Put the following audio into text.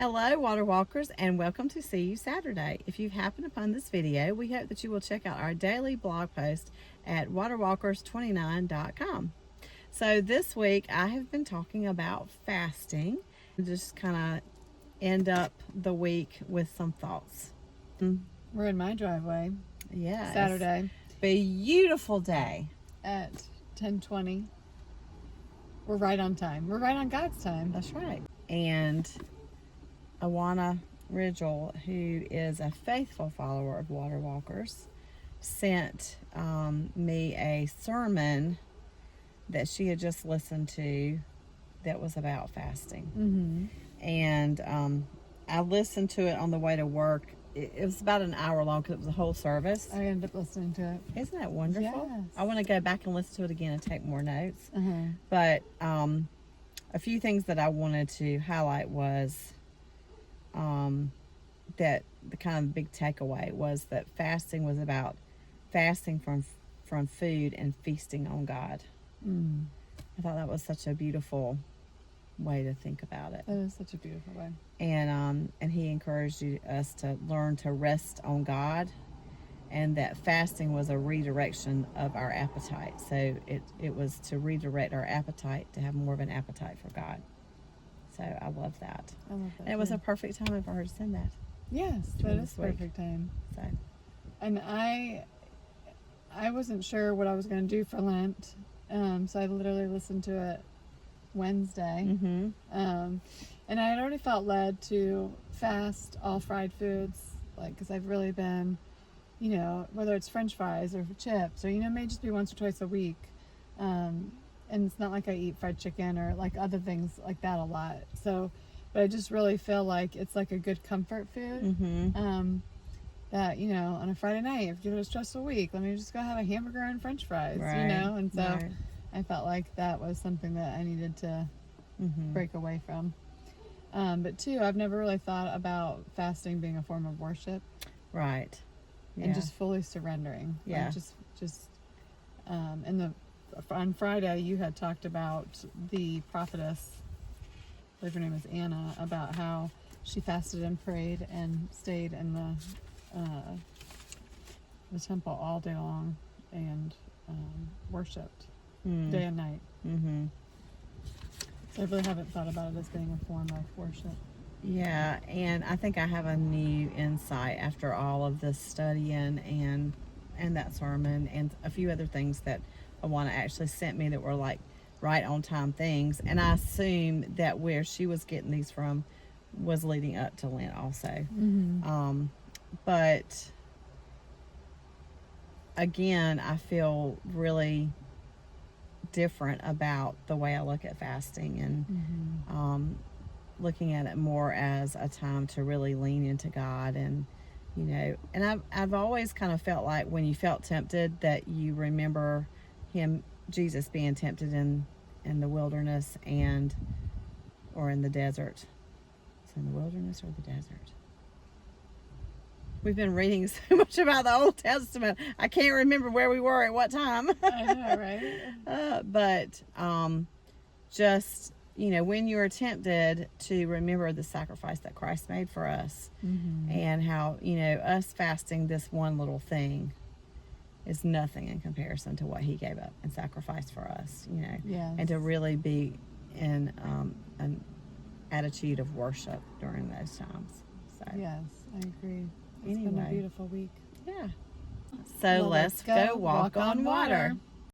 Hello, Water Walkers, and welcome to See You Saturday. If you've happened upon this video, we hope that you will check out our daily blog post at waterwalkers29.com. So this week I have been talking about fasting, just kind of end up the week with some thoughts. We're in my driveway. Yes. Saturday. Beautiful day. At 10:20. We're right on time. We're right on God's time. That's right. And Awana Ridgel, who is a faithful follower of Water Walkers, sent me a sermon that she had just listened to that was about fasting. And I listened to it on the way to work. It was about an hour long because it was a whole service. I ended up listening to it. Isn't that wonderful? Yes. I want to go back and listen to it again and take more notes. But a few things that I wanted to highlight was that the kind of big takeaway was that fasting was about fasting from food and feasting on God. I thought that was such a beautiful way to think about it. That is such a beautiful way. And he encouraged us to learn to rest on God, and that fasting was a redirection of our appetite. So it was to redirect our appetite to have more of an appetite for God. So I love that. I love that. And it was a perfect time for her to send that. Yes, to that this is week. perfect time. So And I wasn't sure what I was going to do for Lent, so I literally listened to it Wednesday. And I had already felt led to fast all fried foods, like, because I've really been, whether it's French fries or chips, or it may just be once or twice a week. And it's not like I eat fried chicken or like other things like that a lot. So, but I just really feel like it's like a good comfort food. That, on a Friday night, if you're a stressful week, let me just go have a hamburger and French fries, And so I felt like that was something that I needed to break away from. But two, I've never really thought about fasting being a form of worship. right. Yeah. And just fully surrendering. Yeah. Like on Friday, you had talked about the prophetess, I believe her name is Anna, about how she fasted and prayed and stayed in the temple all day long and worshipped day and night. So I really haven't thought about it as being a form of worship. Yeah, and I think I have a new insight after all of this studying and that sermon and a few other things that Awana actually sent me that were like right on time things. And I assume that where she was getting these from was leading up to Lent also. But again, I feel really different about the way I look at fasting and looking at it more as a time to really lean into God. And and I've always kind of felt like when you felt tempted that you remember Jesus being tempted in the wilderness or in the desert. It's in the wilderness or the desert. We've been reading so much about the Old Testament. I can't remember where we were at what time. I know, right? But just, when you're tempted to remember the sacrifice that Christ made for us and how, us fasting this one little thing is nothing in comparison to what he gave up and sacrificed for us, Yes. and to really be in an attitude of worship during those times. So Yes, I agree. It's been a beautiful week. yeah. So let's go walk on water.